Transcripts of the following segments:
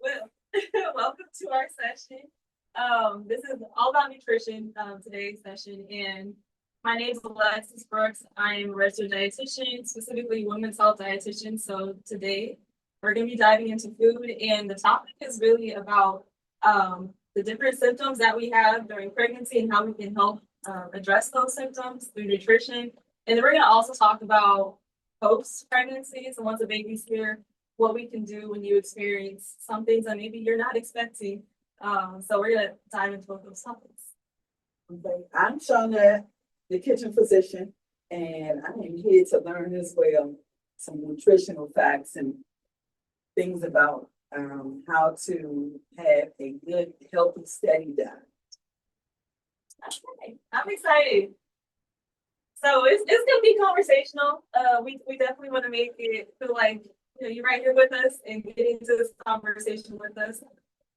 Well, welcome to our session. This is all about nutrition, today's session. And my name is Alexis Brooks. I am a registered dietitian, specifically women's health dietitian. So today we're going to be diving into food, and the topic is really about the different symptoms that we have during pregnancy and how we can help address those symptoms through nutrition. And then we're going to also talk about post-pregnancy, so once a baby's here, what we can do when you experience some things that maybe you're not expecting. So we're gonna dive into both those topics. Okay, I'm Shauna, the kitchen physician, and I am here to learn as well some nutritional facts and things about how to have a good, healthy, steady diet. Okay, I'm excited. So it's gonna be conversational. We definitely want to make it feel like you're right here with us and get into this conversation with us.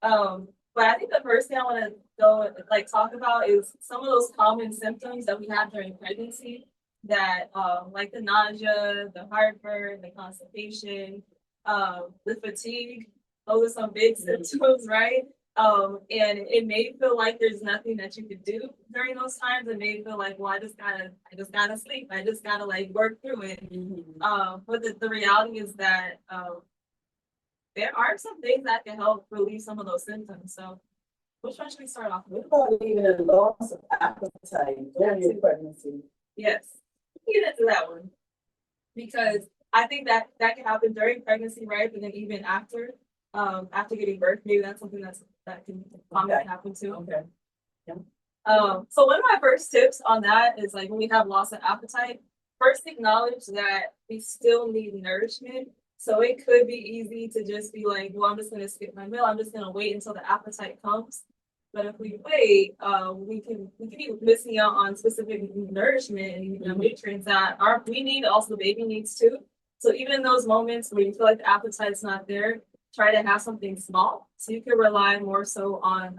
But I think the first thing I want to go talk about is some of those common symptoms that we have during pregnancy that like the nausea, the heartburn, the constipation, the fatigue. Those are some big symptoms, right? And it may feel like there's nothing that you could do during those times. It may feel like, well, I just gotta sleep. I just gotta work through it. But the reality is that there are some things that can help relieve some of those symptoms. So which one should we start off with? What about even a loss of appetite during your pregnancy? Yes, get into that one because I think that can happen during pregnancy, right? But then even after getting birth, maybe that's something that can commonly happen too. Okay. Yeah. So one of my first tips on that is when we have loss of appetite, first acknowledge that we still need nourishment. So it could be easy to just be like, well, I'm just going to skip my meal. I'm just going to wait until the appetite comes. But if we wait, we can be missing out on specific nourishment and nutrients that we need. Also, the baby needs too. So even in those moments where you feel like the appetite's not there, try to have something small. So you can rely more so on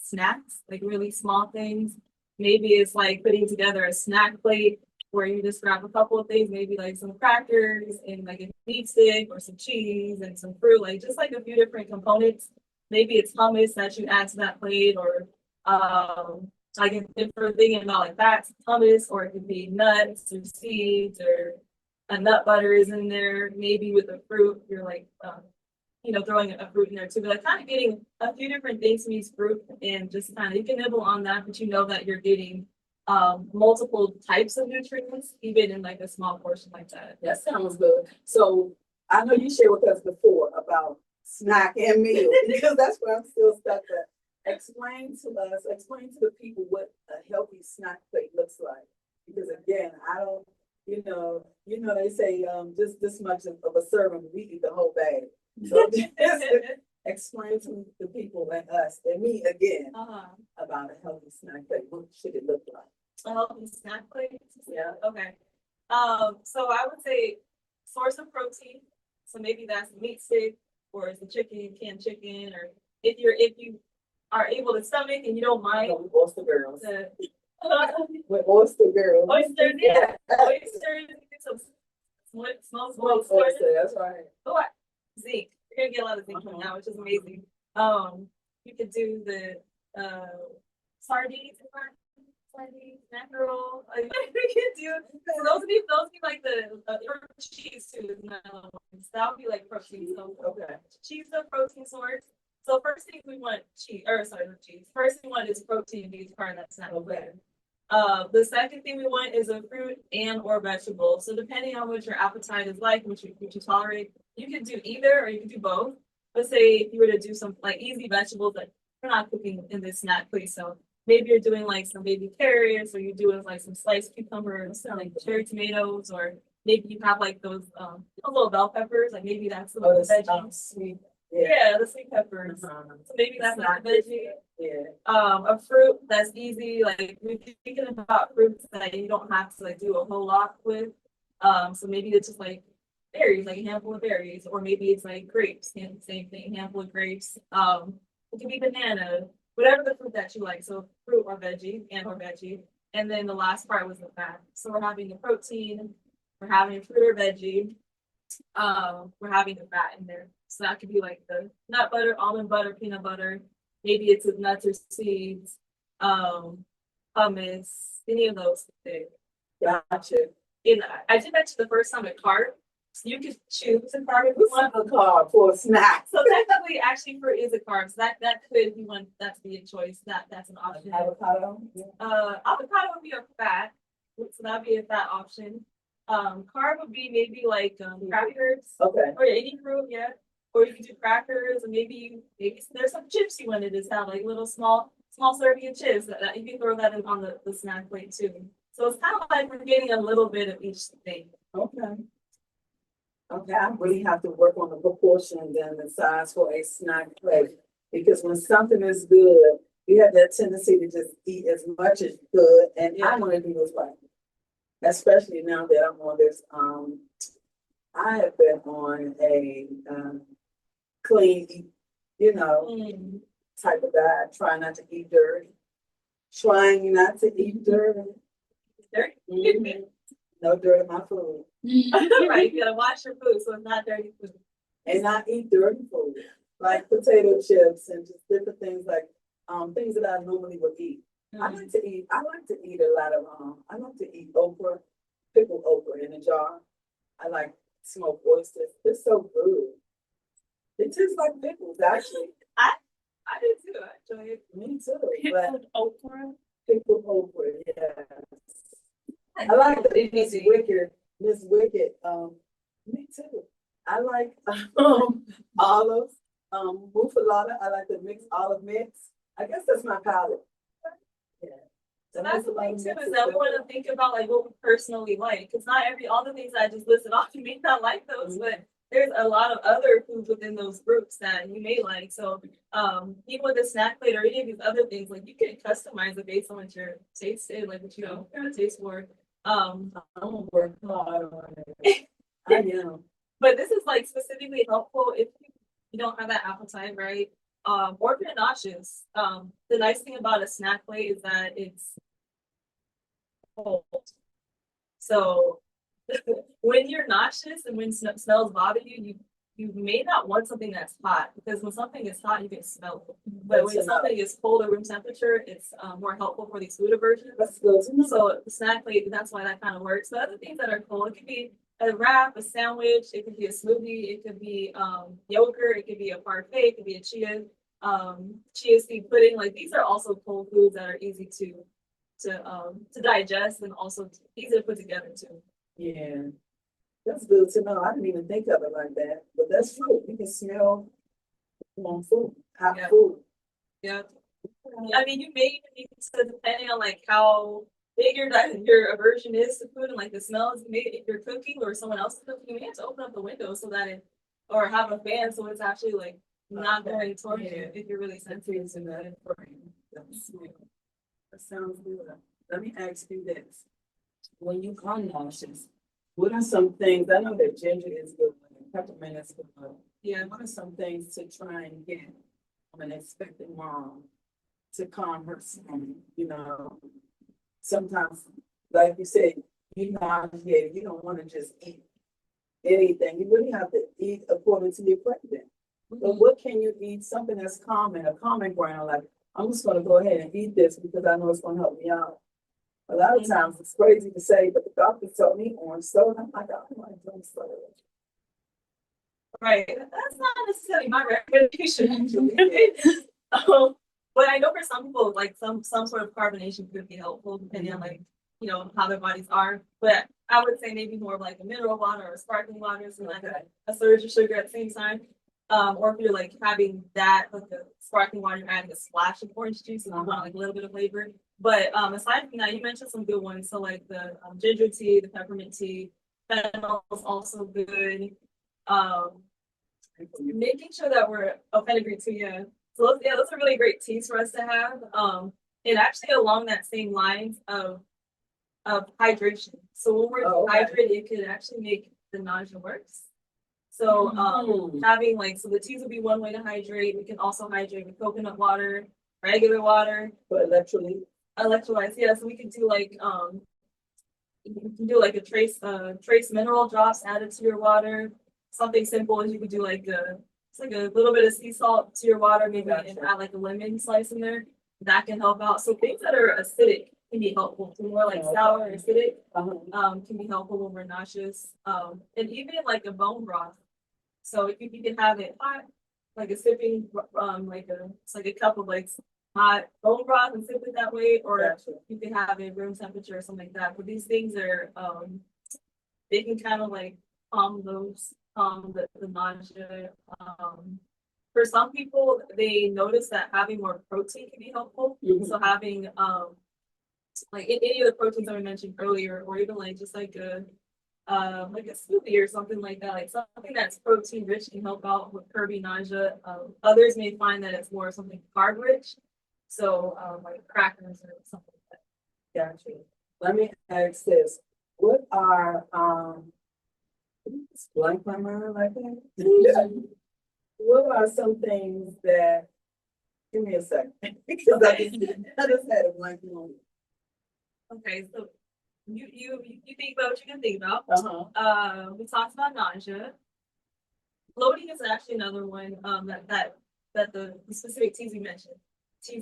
snacks, really small things. Maybe it's putting together a snack plate where you just grab a couple of things, maybe some crackers and a meat stick or some cheese and some fruit, just a few different components. Maybe it's hummus that you add to that plate, or if we're thinking about fats, hummus, or it could be nuts or seeds, or a nut butter is in there. Maybe with a fruit, you're throwing a fruit in there too. But kind of getting a few different things from each fruit, and just you can nibble on that, but you know that you're getting multiple types of nutrients, even in a small portion like that. That sounds good. So I know you shared with us before about snack and meal, because that's where I'm still stuck at. Explain to the people what a healthy snack plate looks like. Because again, I don't, they say just this much of a serving, we eat the whole bag. So just explain to the people and us and me again about a healthy snack plate. What should it look like? A healthy snack plate? Yeah. Okay. So I would say source of protein. So maybe that's a meat stick, or it's a canned chicken, or if you are able to stomach and you don't mind. Oyster girls. With oyster girls. Oysters, yeah. Oysters. Some smoked oyster. That's right. Oh, zinc. You're gonna get a lot of zinc from that, which is amazing. You could do the sardines, mackerel. We can do. So those would be the cheese too. So that would be protein. So cheese is a protein source. So first thing we want First thing we want is protein to be part of that snack. Okay. The second thing we want is a fruit and or vegetable. So depending on what your appetite is what you tolerate, you can do either or you can do both. Let's say if you were to do some easy vegetables that you're not cooking in this snack, please. So maybe you're doing some baby carrots, or you're doing some sliced cucumbers, cherry tomatoes, or maybe you have those little bell peppers. Maybe that's the veggie. Sweet. Yeah, the sweet peppers. So maybe that's not veggie. Yeah. A fruit that's easy. We're thinking about fruits that you don't have to do a whole lot with. So maybe it's just berries, a handful of berries, or maybe it's grapes. Same thing, handful of grapes. It could be banana, whatever the fruit that you like. So fruit or veggie, and then the last part was the fat. So we're having the protein, we're having fruit or veggie, we're having the fat in there. So that could be like the nut butter, almond butter, peanut butter. Maybe it's with nuts or seeds, hummus, any of those things. Gotcha. And I did that to the first time at carb. So you could choose a carb if you What's want. a carb for a snack? So technically, actually, for is a carb. So that could, if you want that to be a choice, that's an option. Avocado. Avocado would be a fat, so that'd be a fat option. Carb would be maybe like crackers. Okay. Or any fruit, yeah. Or you could do crackers, and maybe there's some chips you wanted to have, like little small serving of chips that you can throw that in on the snack plate too. So it's kind of like we're getting a little bit of each thing. Okay. Okay, I really have to work on the proportion and the size for a snack plate. Because when something is good, you have that tendency to just eat as much as good. And I want to do this right. Especially now that I'm on this, I have been on a clean, type of diet, trying not to eat dirty. Trying not to eat dirty. Dirty? Mhm. No dirt in my food. Right, you gotta wash your food so it's not dirty food. And not eat dirty food, like potato chips and just different things like things that I normally would eat. I like to eat a lot of I like to eat okra, pickled okra in a jar. I like smoked oysters. They're so good. It tastes like pickles, actually. I do too. I enjoy it. Me too. Pickled okra. Pickled okra, yes. I like the Miss Wicked, me too. I like olives, muffalata. I like the mixed olive mix. I guess that's my palate. Yeah. So that's the thing too, is that we want to think about like what we personally like. Because not all the things I just listed off, you may not like those, but there's a lot of other foods within those groups that you may like. So even with the snack plate or any of these other things, like you can customize it based on what your taste is, like what you kind of taste for. I'm gonna work hard on it. I am. But this is like specifically helpful if you don't have that appetite, right? Or if you're nauseous. The nice thing about a snack plate is that it's cold. So when you're nauseous and when smells bother you, you may not want something that's hot, because when something is hot, you can smell it. But when something is cold or room temperature, it's more helpful for these food aversions. So the snack plate, that's why that kind of works. So other things that are cold, it could be a wrap, a sandwich, it could be a smoothie, it could be yogurt, it could be a parfait, it could be a chia seed pudding. Like these are also cold foods that are easy to digest and also easy to put together too. Yeah. That's good to know. I didn't even think of it like that, but that's true. You can smell food, hot food. Yeah. I mean, you may even need to, depending on like how big your aversion is to food and like the smells, maybe if you're cooking or someone else is cooking, you may have to open up the window so that or have a fan so it's actually like not going towards you if you're really sensitive to that. That sounds good. Let me ask you this. When you are nauseous, what are some things, I know that ginger is good, peppermint is good. Yeah, what are some things to try and get from an expecting mom to calm her son? Sometimes, like you said, you're nauseated, you don't want to just eat anything. You really have to eat according to your president. But what can you eat? Something that's common, a common ground, like I'm just going to go ahead and eat this because I know it's going to help me out. A lot of times it's crazy to say, but the doctor told me orange soda. I'm like, I don't like orange soda. Right. That's not necessarily my recommendation, actually. But I know for some people, like some sort of carbonation could be helpful depending on like, how their bodies are. But I would say maybe more of like a mineral water or sparkling water, so like a surge of sugar at the same time. Or if you're like having that, like the sparkling water, you're adding a splash of orange juice and you want like a little bit of flavor. But aside from that, you mentioned some good ones. So like the ginger tea, the peppermint tea, fennel is also good. Making sure that we're fenugreek too, yeah. So those are really great teas for us to have. And actually along that same lines of hydration. So when we're dehydrated, it can actually make the nausea worse. So having the teas would be one way to hydrate. We can also hydrate with coconut water, regular water. But electrolytes, yeah. So we can do you can do like a trace mineral drops added to your water. Something simple as you could do like It's like a little bit of sea salt to your water, maybe, and Gotcha. add like a lemon slice in there. That can help out. So things that are acidic can be helpful. So more like Okay. sour or acidic, Uh-huh. can be helpful when we're nauseous. And even like a bone broth. So if you can have it hot, like a sipping, it's like a cup of like hot bone broth and sip it that way, or Gotcha. you can have it room temperature or something like that. But these things are, they can kind of like the nausea. For some people, they notice that having more protein can be helpful. Mhm. So having like any of the proteins that we mentioned earlier, or even like just like a smoothie or something like that, like something that's protein rich can help out with curbing nausea. Others may find that it's more something carb rich, so like crackers or something like that. Gotcha. Let me ask this. What are, it's blank my mind like that? What are some things that, give me a second, because I just had a blank moment. Okay, so you think about what you can think about. We talked about nausea. Bloating is actually another one that the specific teas we mentioned.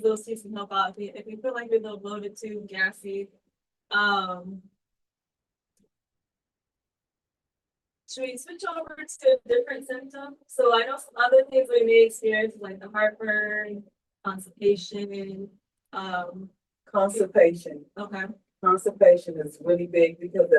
Those teas can help out if we feel like we're a little bloated too, gassy. Um, should we switch over to a different symptom? So I know some other things we may experience like the heartburn, constipation. Constipation. Okay. Constipation is really big because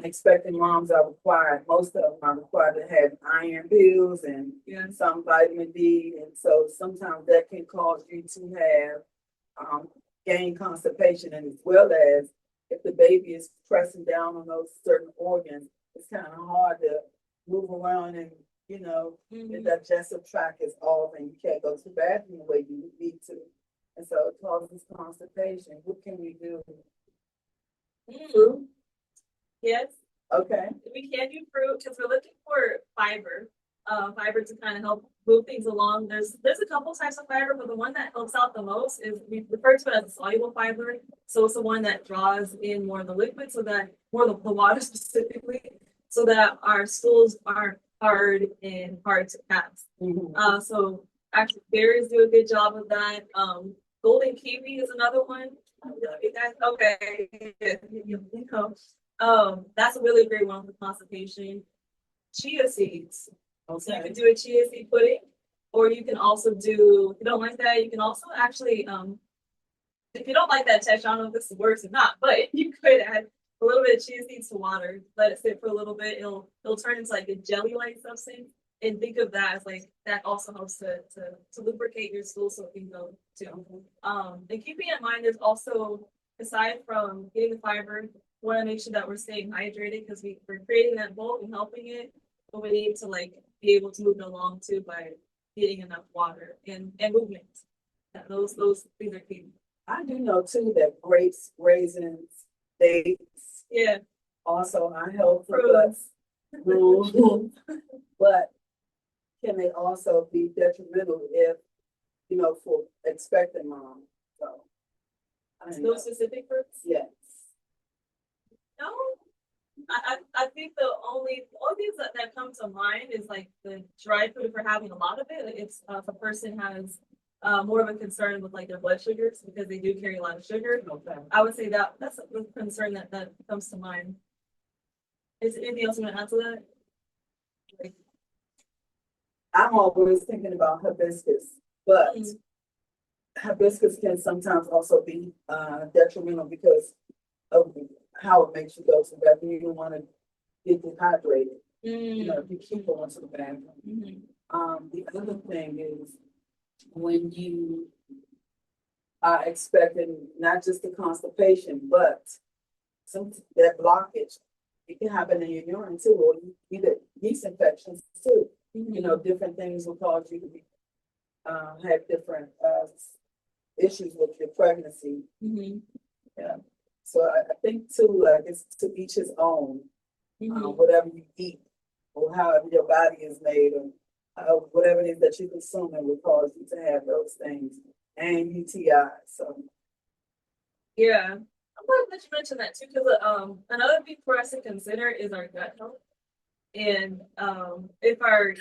expecting moms are required, most of them are required to have iron pills and Yeah. some vitamin D. And so sometimes that can cause you to have gain constipation, and as well as if the baby is pressing down on those certain organs, it's kind of hard to move around and, you know, the digestive tract is off and you can't go to the bathroom the way you need to. And so it causes constipation. What can we do? Fruit? Yes. Okay. We can do fruit because we're looking for fiber. Fiber to kind of help move things along. There's a couple types of fiber, but the one that helps out the most is we refer to it as a soluble fiber. So it's the one that draws in more of the liquid, so that more of the water specifically, so that our stools aren't hard and hard to pass. So actually berries do a good job of that. Golden kiwi is another one. Okay. That's a really great one for constipation. Chia seeds. So you can do a chia seed pudding, or you can also do, if you don't like that, you can also actually, if you don't like that texture, I don't know if this works or not, but you could add a little bit of chia seeds to water, let it sit for a little bit. It'll turn into like a jelly-like substance. And think of that as like that also helps to lubricate your stool so it can go too. And keeping in mind, there's also, aside from getting the fiber, want to make sure that we're staying hydrated because we're creating that bulk and helping it, but we need to like be able to move it along too by getting enough water and movement. Those things are key. I do know too that grapes, raisins, dates, Yeah, also are helpful, fruits. but can they also be detrimental if, you know, for expecting mom? So, I don't No know. specific fruits. Yes. No, I think the only things that come to mind is like the dried food if we're having a lot of it. Like if a person has more of a concern with like their blood sugars because they do carry a lot of sugar. Okay. I would say that's a concern that comes to mind. Is there anything else you want to add to that? Like, I'm always thinking about hibiscus, but hibiscus can sometimes also be detrimental because of how it makes you go to the bathroom. You don't want to get dehydrated. You know, if you keep going to the bathroom. The other thing is when you are expecting not just the constipation, but that blockage, it can happen in your urine too, or you get yeast infections too. You know, different things will cause you to be, have different issues with your pregnancy. Yeah. So I think too, like it's to each his own. Whatever you eat or however your body is made, or whatever it is that you consume, it will cause you to have those things and UTI. So yeah, I'm glad that you mentioned that too, because another thing for us to consider is our gut health. And if our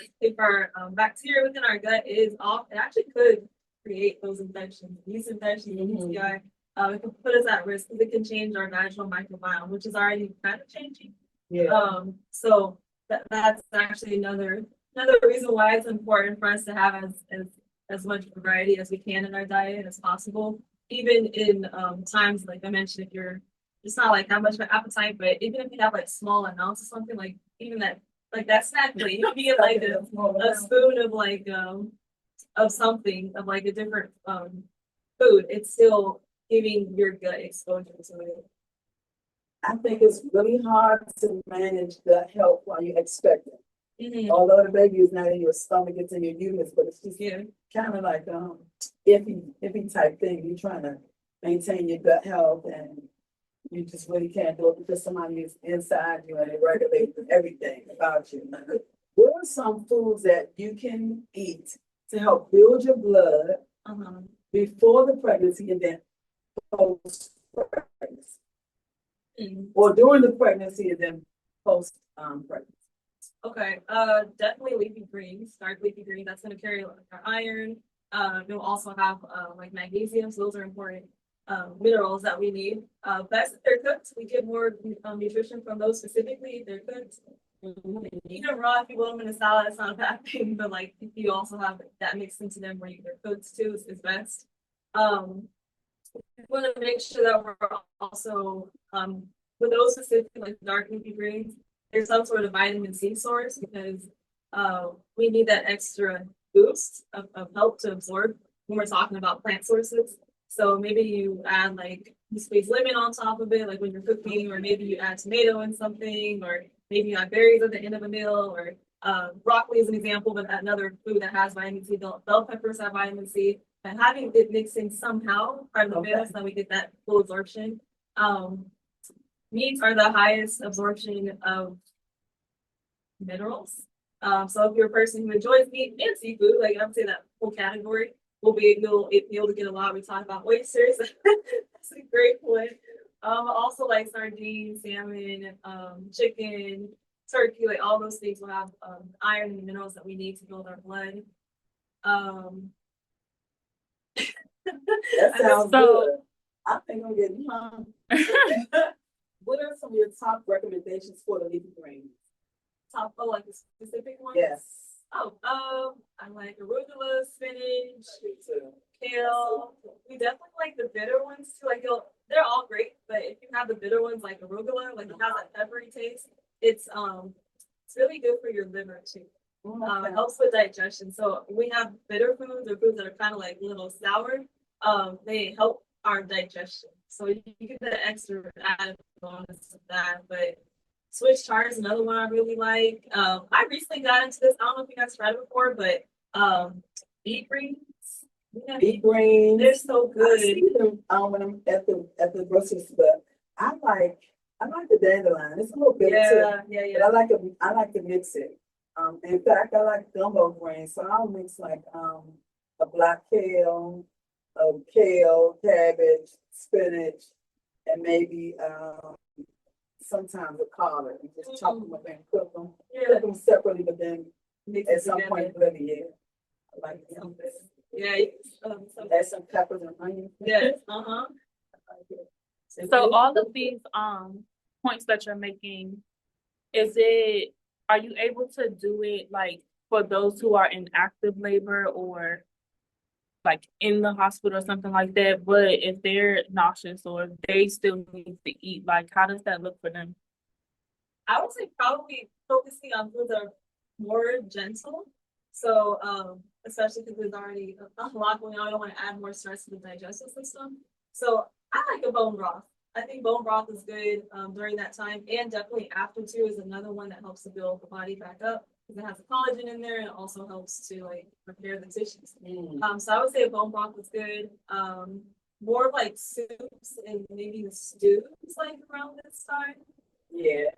bacteria within our gut is off, it actually could create those infections, yeast infections, and UTI. It can put us at risk because it can change our vaginal microbiome, which is already kind of changing. Yeah. So that's actually another reason why it's important for us to have as much variety as we can in our diet as possible. Even in times like I mentioned, if you're it's not like how much of an appetite, but even if you have like small amounts of something, like even that like that snack plate, you can get like a spoon of something of like a different food. It's still giving your gut exposure to it. I think it's really hard to manage gut health while you're expecting. Mhm. Although the baby is not in your stomach, it's in your uterus, but it's just Yeah. kind of like iffy type thing. You're trying to maintain your gut health, and you just really can't do it because somebody is inside you and it regulates everything about you. What are some foods that you can eat to help build your blood before the pregnancy and then post pregnancy, or during the pregnancy and then post pregnancy? Okay, definitely leafy greens, dark leafy greens. That's going to carry like our iron. You'll also have like magnesium. So those are important minerals that we need. Best if they're cooked. We get more nutrition from those specifically if they're cooked. Eat them raw if you want them in a salad. It's not a bad thing, but like if you also have that mixed into them where they're cooked too is best. We want to make sure that we're also with those specific like dark leafy greens, there's some sort of vitamin C source because we need that extra boost of help to absorb when we're talking about plant sources. So maybe you add like you squeeze lemon on top of it, like when you're cooking, or maybe you add tomato in something, or maybe you add berries at the end of a meal, or broccoli is an example, but another food that has vitamin C. Bell peppers have vitamin C, and having it mixing somehow part of the meal so that we get that full absorption. Meats are the highest absorption of minerals. So if you're a person who enjoys meat and seafood, like I would say that whole category will be able to get a lot. We talk about oysters. That's a great point. Also like sardines, salmon, chicken, turkey, like all those things will have iron and minerals that we need to build our blood. That sounds good. I think I'm getting hungry. What are some of your top recommendations for the leafy greens? Top, oh, like the specific ones? Yes. Oh, I like arugula, spinach, kale. We definitely like the bitter ones too. Like they're all great, but if you have the bitter ones like arugula, like it has that peppery taste, it's really good for your liver too. It helps with digestion. So we have bitter foods or foods that are kind of like a little sour. They help our digestion. So you get the extra added bonus of that. But Swiss chard is another one I really like. I recently got into this. I don't know if you guys tried it before, but beet greens. Yeah, Beet greens. They're so good. I see them when I'm at the grocery store. I like the dandelion. It's a little bit too. Yeah. But I like to mix it. In fact, I like gumbo greens, so I'll mix like a black kale, cabbage, spinach, and maybe sometimes a collard. You just chop them up and cook them. Cook them separately, but then Mix at it some together. point blend it. I like something. Yeah, Add some peppers and onions. yes, So all of these points that you're making, are you able to do it like for those who are in active labor or like in the hospital or something like that, but if they're nauseous or if they still need to eat, like how does that look for them? I would say probably focusing on foods that are more gentle. So, especially because there's already a lot going on, I don't want to add more stress to the digestive system. So, I like a bone broth. I think bone broth is good during that time, and definitely after too is another one that helps to build the body back up because it has the collagen in there and it also helps to like repair the tissues. So I would say a bone broth is good. More of like soups and maybe stews like around this time. Yeah.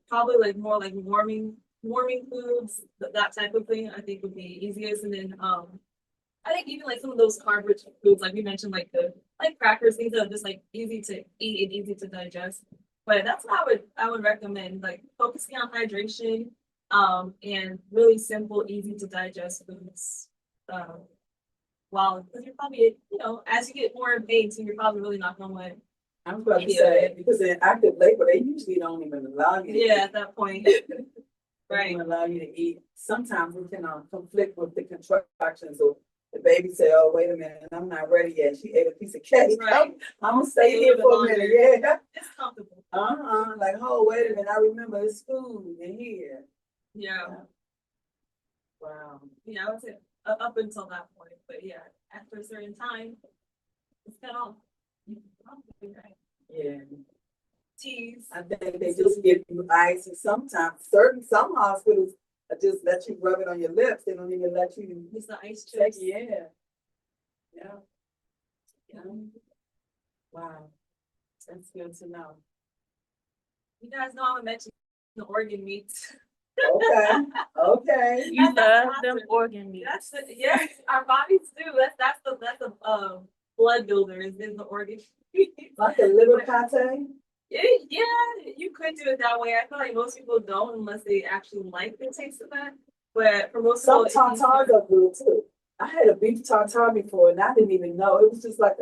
Probably like more like warming foods, that type of thing I think would be easiest. And then I think even like some of those carb-rich foods, like we mentioned, like crackers, things that are just like easy to eat and easy to digest. But that's what I would recommend, like focusing on hydration, and really simple, easy to digest foods. While, because you're probably, as you get more in pain, so you're probably really not gonna want. I was about to Yeah. say, because in active labor, they usually don't even allow you to Yeah, eat. at that point. They Right. don't allow you to eat. Sometimes we can conflict with the contractions, or the baby say, "Oh, wait a minute, I'm not ready yet." She ate a piece of cake. Right. I'm gonna stay A here little for a bit minute. Yeah. It's comfortable. Like, oh, wait a minute. I remember it's food in here. Yeah. Wow. Yeah, I would say up until that point, but yeah, after a certain time, it's cut off. Right. Yeah. Teas. I think they just give you ice, and sometimes some hospitals just let you rub it on your lips. They don't even let you It's the ice check. chips. Yeah. Wow. That's good to know. You guys know I'm mentioning the organ meats. Okay. Okay. You That's love them awesome. organ meats. Yes, our bodies do. That's the blood builder is in the organ. Like a liver pate. Yeah, you could do it that way. I feel like most people don't unless they actually like the taste of that. But for most Some people, tartars are good too. I had a beef tartare before, and I didn't even know it was just like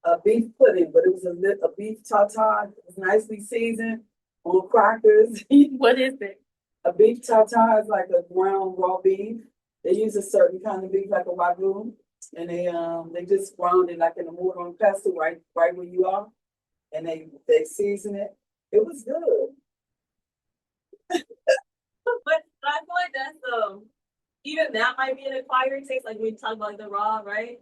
a beef pudding, but it was a beef tartare. It was nicely seasoned on crackers. What is it? A beef tartare is like a ground raw beef. They use a certain kind of beef, like a wagyu, and they just ground it like in a mortar and pestle, right where you are, and they season it. It was good. but I feel like that's even that might be an acquired taste, like we talk about like the raw, right?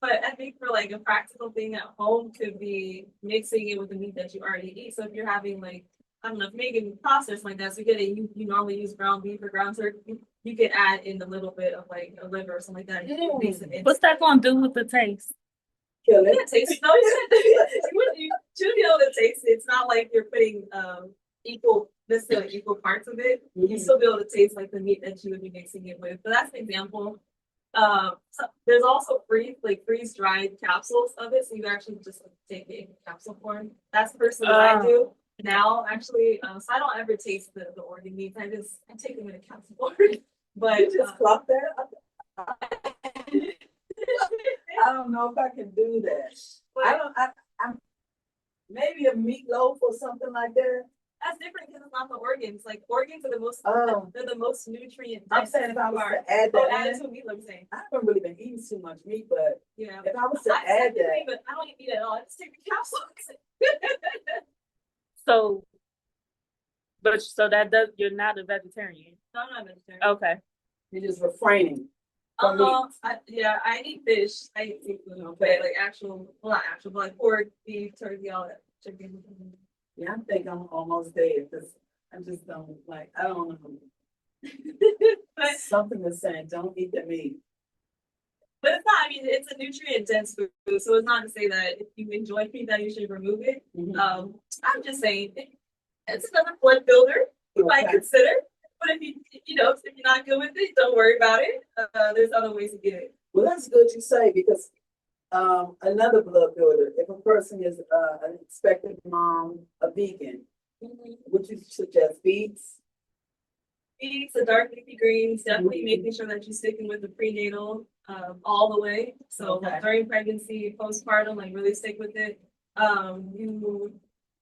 But I think for like a practical thing at home could be mixing it with the meat that you already eat. So if you're having like, I don't know, if you're making pasta or something like that, so you normally use ground beef or ground turkey, you could add in a little bit of like a liver or something like that. What's that gonna do with the taste? Kill You it. can taste it. No, you should be able to taste it. It's not like you're putting necessarily equal parts of it. You still be able to taste like the meat that you would be mixing it with. But that's an example. So there's also freeze dried capsules of it, so you actually just take it in capsule form. That's personally what I do now, actually. So I don't ever taste the organ meats. I take them in a capsule form. But You just clock that. I don't know if I can do that. I'm maybe a meatloaf or something like that. That's different because it's not the organs. Like organs are the most, they're the most nutrient. I'm saying if I was to add that, add it to meat, I'm saying. I haven't really been eating too much meat, but Yeah. if I was to add that, but I don't eat meat at all. I just take the capsule. So, that you're not a vegetarian. No, I'm not vegetarian. Okay. you're just refraining from meat. I eat fish. I eat seafood. Okay, like well, not actual, but like pork, beef, turkey, all that, chicken. Yeah, I think I'm almost there because I just don't like. I don't know. But Something is saying don't eat the meat. it's not. I mean, it's a nutrient dense food, so it's not to say that if you enjoy meat that you should remove it. I'm just saying it's another blood builder you might consider. But if if you're not good with it, don't worry about it. There's other ways to get it. Well, that's good you say because another blood builder. If a person is an expectant mom, a vegan, would you suggest beets? Beets, the dark leafy greens, definitely making sure that you're sticking with the prenatal all the way. So during pregnancy, postpartum, like really stick with it. You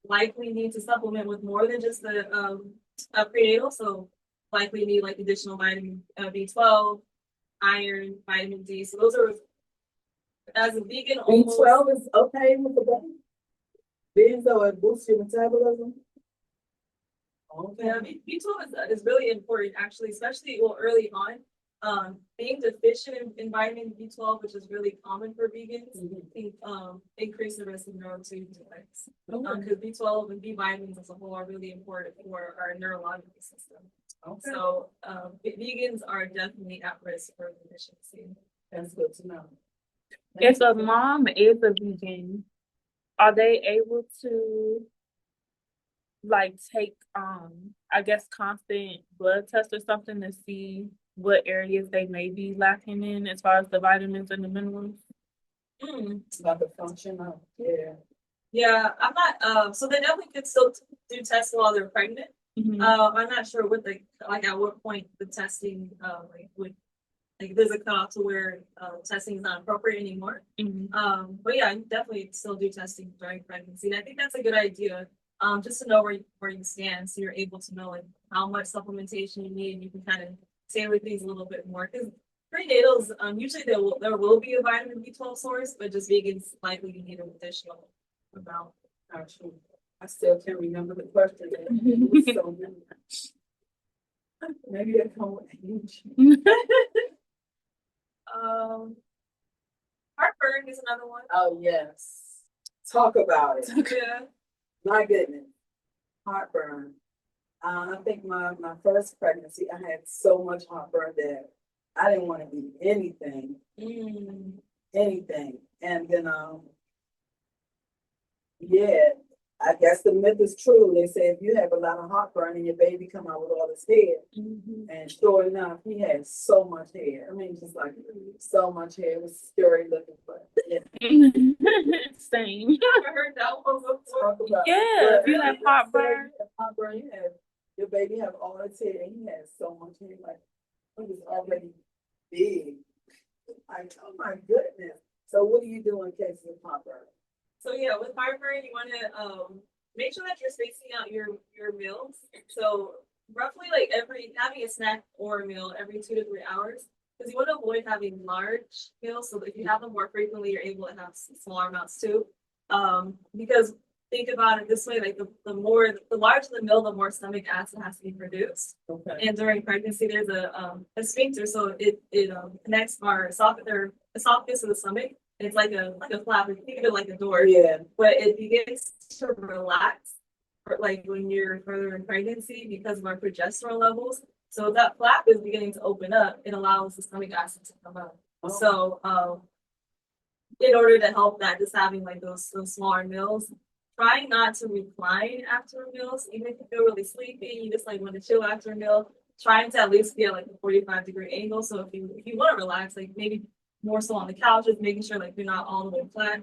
likely need to supplement with more than just the prenatal. So likely need like additional vitamin B12, iron, vitamin D. So those are, as a vegan, B12 is okay with the baby. Being so it boosts your metabolism. Okay. Yeah, B12 is really important, actually, especially early on. Being deficient in vitamin B12, which is really common for vegans, can increase the risk of neurodegenerative defects. Because B12 and B vitamins as a whole are really important for our neurological system. Okay. So vegans are definitely at risk for deficiency. That's good to know. If a mom is a vegan, are they able to like take I guess constant blood tests or something to see what areas they may be lacking in as far as the vitamins and the minerals? About the function of Yeah, I'm not, so they definitely could still do tests while they're pregnant. Mhm. I'm not sure what the, like, at what point the testing, like, would, like, there's a cutoff to where, testing is not appropriate anymore. Mhm. But yeah, you definitely still do testing during pregnancy. And I think that's a good idea, just to know where you stand, so you're able to know, like, how much supplementation you need, and you can kind of tailor things a little bit more. Because prenatals, usually there will be a vitamin B12 source, but just vegans likely you need an additional amount. Actually, I still can't remember the question. It was so many. Maybe that's how age. Um, heartburn is another one. Oh, yes. Talk about it. Yeah. My goodness. Heartburn. I think my first pregnancy, I had so much heartburn that I didn't want to eat anything, anything. And then, yeah, I guess the myth is true. They say if you have a lot of heartburn and your baby come out with all his hair, and sure enough, he had so much hair. I mean, just like so much hair. It was scary looking, but yeah. Same. I heard that one before. Talk about Yeah, if you have yeah, heartburn. you have heartburn, you have your baby have all his hair, and he has so much hair, like he was already big. Like, oh my goodness. So what do you do in cases of heartburn? So yeah, with heartburn, you want to make sure that you're spacing out your meals. So roughly like every having a snack or a meal every 2 to 3 hours, because you want to avoid having large meals. So if you have them more frequently, you're able to have smaller amounts too. Because think about it this way, like the larger the meal, the more stomach acid has to be produced. Okay. And during pregnancy, there's a sphincter, so it connects our esophagus to the stomach. It's like a flap. Think of it like a door. Yeah. But it begins to relax, like when you're further in pregnancy because of our progesterone levels. So if that flap is beginning to open up, it allows the stomach acid to come out. Oh. So in order to help that, just having like those smaller meals, trying not to recline after meals, even if you feel really sleepy, you just like want to chill after a meal, trying to at least be at like a 45-degree angle. So if you want to relax, like maybe more so on the couch, just making sure like you're not all the way flat,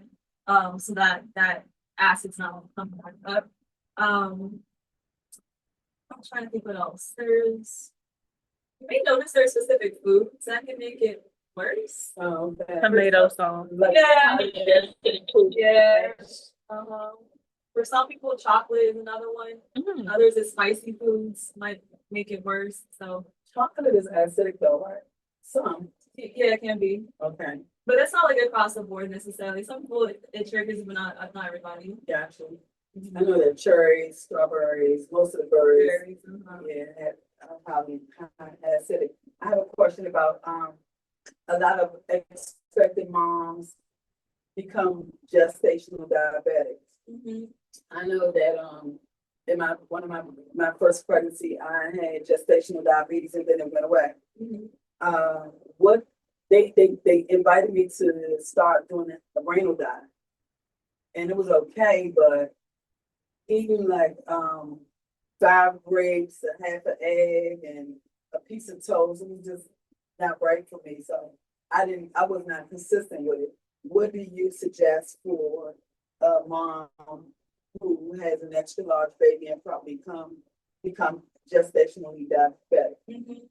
so that acid's not coming back up. I'm trying to think what else. You may notice there's specific foods that can make it worse. Oh, okay. Tomato sauce. Like, Yeah. Yeah. For some people, chocolate is another one. Mm. Others is spicy foods might make it worse. So Chocolate is acidic though, right? Some. yeah, it can be. Okay. But it's not like across the board necessarily. Some people it triggers, but not everybody. Gotcha. I know that cherries, strawberries, most of the berries. Berries, Yeah, probably acidic. I have a question about a lot of expectant moms become gestational diabetics. Mhm. I know that in one of my first pregnancy, I had gestational diabetes and then it went away. Mhm. What they invited me to start doing a renal diet, and it was okay, but eating like 5 grapes, a half an egg, and a piece of toast, it was just not right for me. So I was not consistent with it. What do you suggest for a mom who has an extra large baby and probably become gestationally diabetic? Mhm.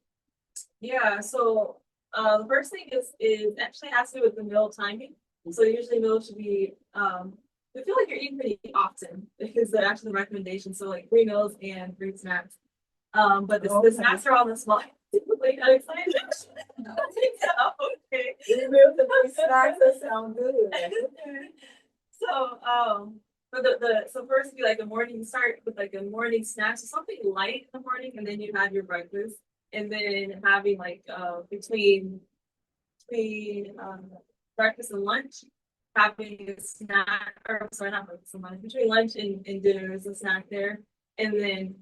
Yeah, so the first thing is actually has to do with the meal timing. So usually meals should be I feel like you're eating pretty often because they're actually the recommendation. So like 3 meals and 3 snacks. But the snacks are on the small. Like I'm excited. Okay. 3 meals and 3 snacks, that sounds good. So for so first be like a morning, you start with like a morning snack, so something light in the morning, and then you have your breakfast, and then having like between breakfast and lunch, having a snack, or sorry, not breakfast and lunch, between lunch and dinner is a snack there. And then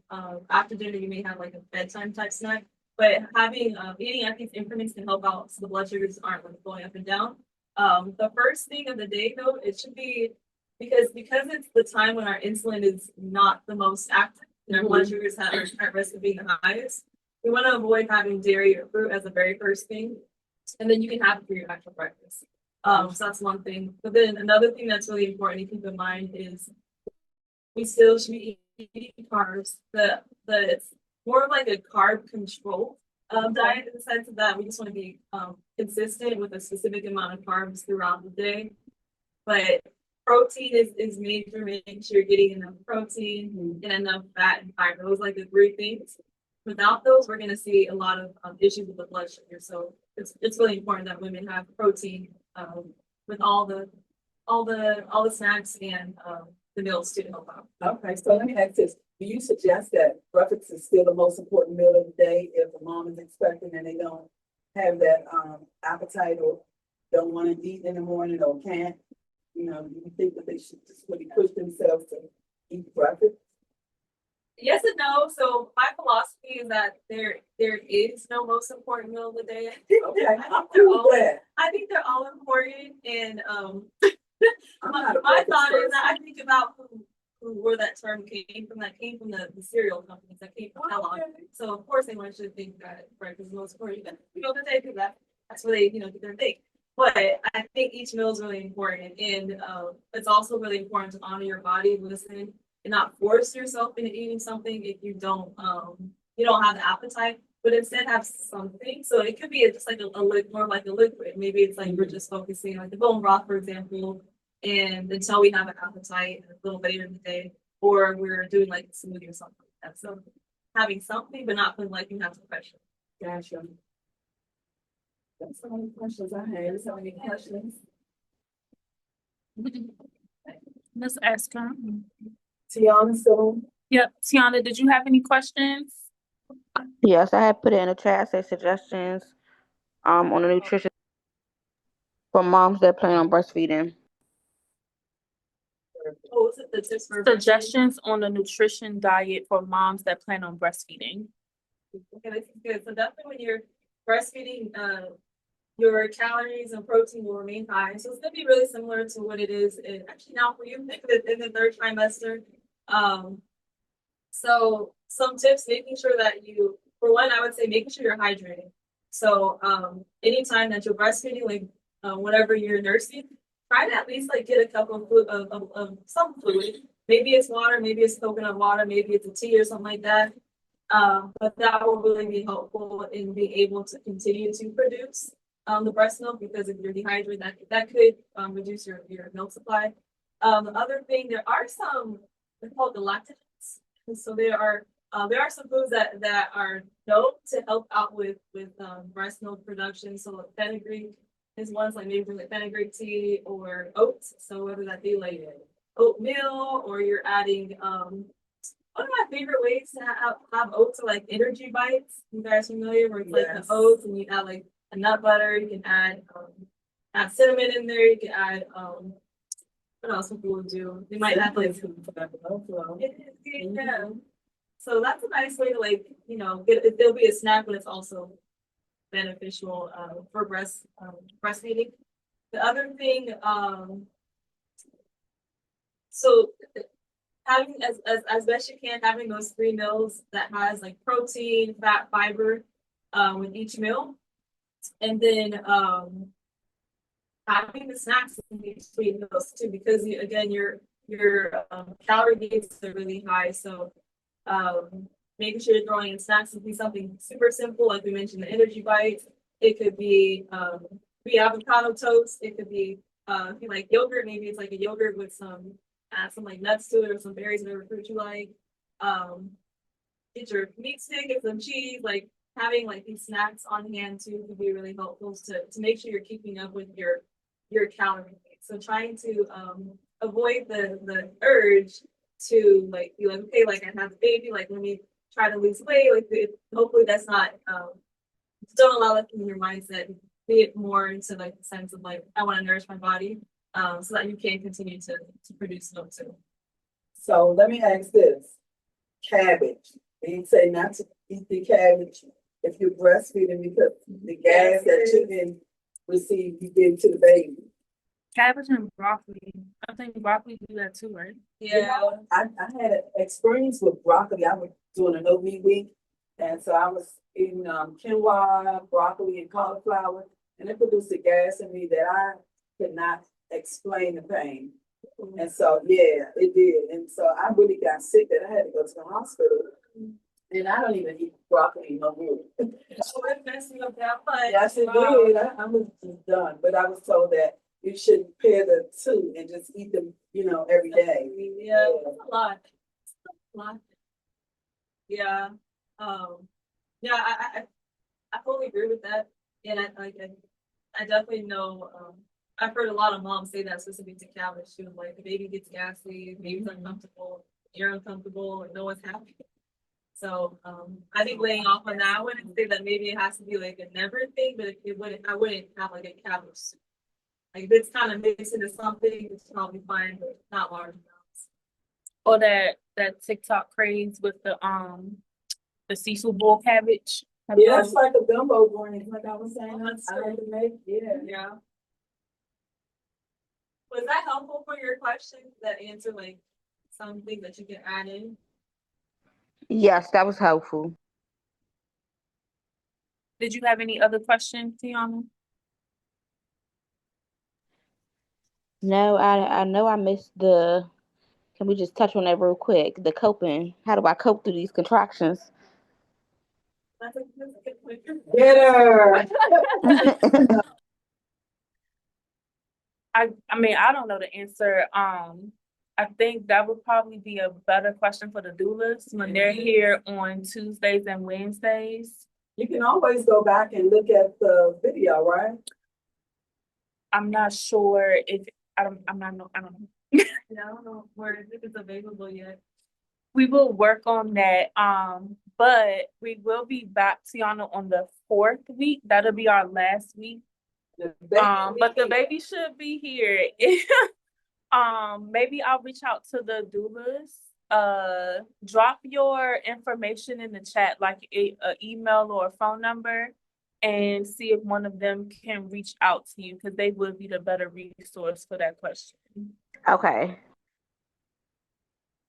after dinner, you may have like a bedtime type snack. But having eating at these increments can help out so the blood sugars aren't like going up and down. The first thing of the day though, it should be because it's the time when our insulin is not the most active and our blood sugars are at risk of being the highest. We want to avoid having dairy or fruit as the very first thing. And then you can have it for your actual breakfast. So that's one thing. But then another thing that's really important to keep in mind is we still should be eating carbs. It's more of like a carb control diet in the sense of that we just want to be consistent with a specific amount of carbs throughout the day. But protein is major, making sure you're getting enough protein and enough fat and fiber. Those are like the three things. Without those, we're going to see a lot of issues with the blood sugar. So it's really important that women have protein with all the snacks and the meals to help out. Okay, so let me ask this. Do you suggest that breakfast is still the most important meal of the day if a mom is expecting and they don't have that appetite or don't want to eat in the morning or can't? You know, do you think that they should just really push themselves to eat breakfast? Yes and no. So my philosophy is that there is no most important meal of the day. Okay, I'm cool with that. I think they're all important, and I'm not a my breakfast thought is person. that I think about where that term came from. That came from the cereal companies. That came from Kellogg. Okay. So of course anyone should think that breakfast is the most important meal of the day because that's where they get their thing. But I think each meal is really important, and it's also really important to honor your body, listen, and not force yourself into eating something if you don't have the appetite, but instead have something. So it could be just like more like a liquid. Maybe it's like we're just focusing like the bone broth, for example, and until we have an appetite a little later in the day, or we're doing like a smoothie or something like that. So having something, but not feeling like you have to pressure. Gotcha. That's so many questions I had. So many questions. Let's ask her. Tiana, so Yep, Tiana, did you have any questions? Yes, I had put it in the chat, say suggestions on the nutrition for moms that plan on breastfeeding. What was it? The tips for Suggestions on the nutrition diet for moms that plan on breastfeeding. Okay, this is good. So definitely when you're breastfeeding, your calories and protein will remain high. So it's gonna be really similar to what it is actually now for you in the third trimester. So some tips, making sure that for one, I would say making sure you're hydrated. So anytime that you're breastfeeding, like whenever you're nursing, try to at least like get a cup of some fluid. Maybe it's water, maybe it's coconut water, maybe it's a tea or something like that. But that will really be helpful in being able to continue to produce the breast milk, because if you're dehydrated, that could reduce your milk supply. The other thing, there are some, they're called galactogens. And so there are some foods that are known to help out with breast milk production. So fenugreek is ones like maybe like fenugreek tea or oats. So whether that be like oatmeal or you're adding one of my favorite ways to have oats are like energy bites. You guys familiar where it's like the oats and you add like a nut butter. You can add cinnamon in there. You can add what else people would do? They might add like yeah. So that's a nice way to like there'll be a snack, but it's also beneficial for breastfeeding. The other thing, so having as best you can, having those 3 meals that has like protein, fat, fiber with each meal, and then having the snacks in between those too, because your calorie needs are really high. So making sure you're throwing in snacks would be something super simple, like we mentioned, the energy bites. It could be avocado toast. It could be if you like yogurt, maybe it's like a yogurt with add some like nuts to it or some berries, whatever fruit you like. Get your meat stick and some cheese. Like having like these snacks on hand too could be really helpful to make sure you're keeping up with your calorie intake. So trying to avoid the urge to like be like, okay, like I have a baby, like let me try to lose weight. Like hopefully that's not don't allow that in your mindset. Be it more into like the sense of like I want to nourish my body, so that you can continue to produce milk too. So let me ask this: cabbage. They say not to eat the cabbage if you're breastfeeding because the gas that chicken receive you give to the baby. Cabbage and broccoli. I think broccoli do that too, right? Yeah. You know, I had an experience with broccoli. I was doing an OB week, and so I was eating quinoa, broccoli, and cauliflower, and it produced a gas in me that I could not explain the pain. And so, yeah, it did. And so I really got sick that I had to go to the hospital. And I don't even eat broccoli no more. So it messed me up that much. Yes, it Wow. did. I was just done. But I was told that you should pair the two and just eat them, every day. Yeah, it's a lot. It's a lot. Yeah. Yeah, I totally agree with that. And I definitely know, I've heard a lot of moms say that specific to cabbage too. Like the baby gets gassy, the baby's uncomfortable, you're uncomfortable, and no one's happy. So I think laying off on that, I wouldn't say that maybe it has to be like a never thing, but it wouldn't, I wouldn't have like a cabbage soup. Like if it's kind of mixed into something, it's probably fine, but not large amounts. Or that TikTok craze with the Cecil bowl cabbage. Yeah, it's like a gumbo morning, like I was saying. I had to make, Yeah. Was that helpful for your question? That answer, like something that you can add in? Yes, that was helpful. Did you have any other questions, Tiana? No, I know I missed the. Can we just touch on that real quick? The coping. How do I cope through these contractions? That's a good point. Get her. I mean, I don't know the answer. I think that would probably be a better question for the doulas when they're here on Tuesdays and Wednesdays. You can always go back and look at the video, right? I'm not sure if I don't know. Yeah, I don't know where if it's available yet. We will work on that. But we will be back, Tiana, on the 4th week. That'll be our last week. But the baby should be here. Maybe I'll reach out to the doulas. Drop your information in the chat, like a email or a phone number, and see if one of them can reach out to you because they would be the better resource for that question. Okay.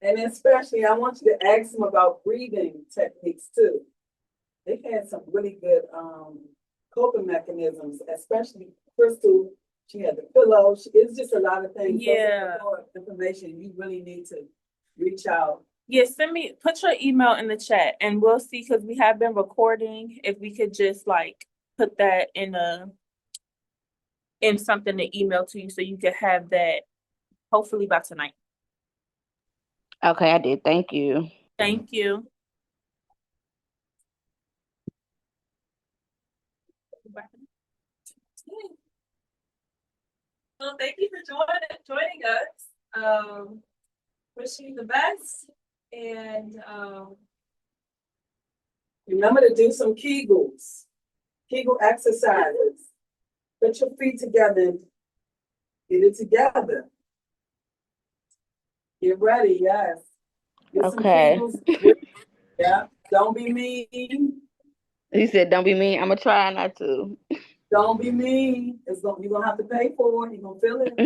And especially, I want you to ask them about breathing techniques too. They've had some really good coping mechanisms, especially Crystal. She had the pillow. It's just a lot of things. Yeah. More information. You really need to reach out. Yeah, put your email in the chat and we'll see because we have been recording. If we could just like put that in something to email to you so you can have that hopefully by tonight. Okay, I did. Thank you. Thank you. Well, thank you for joining us. Wishing you the best, and remember to do some Kegels, Kegel exercises. Put your feet together and get it together. Get ready, yes. Get Okay. some Kegels. Yeah, don't be mean. You said don't be mean. I'm gonna try not to. Don't be mean. You're gonna have to pay for it. You're gonna feel it.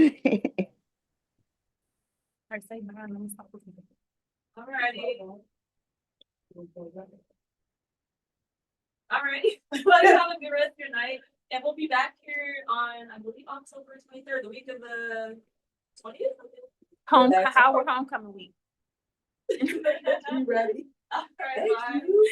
alrighty. Alrighty. Well, you have a good rest of your night, and we'll be back here on, I believe, October 23rd, the week of the 20th. Our homecoming week. You ready? All right, Thank bye. you.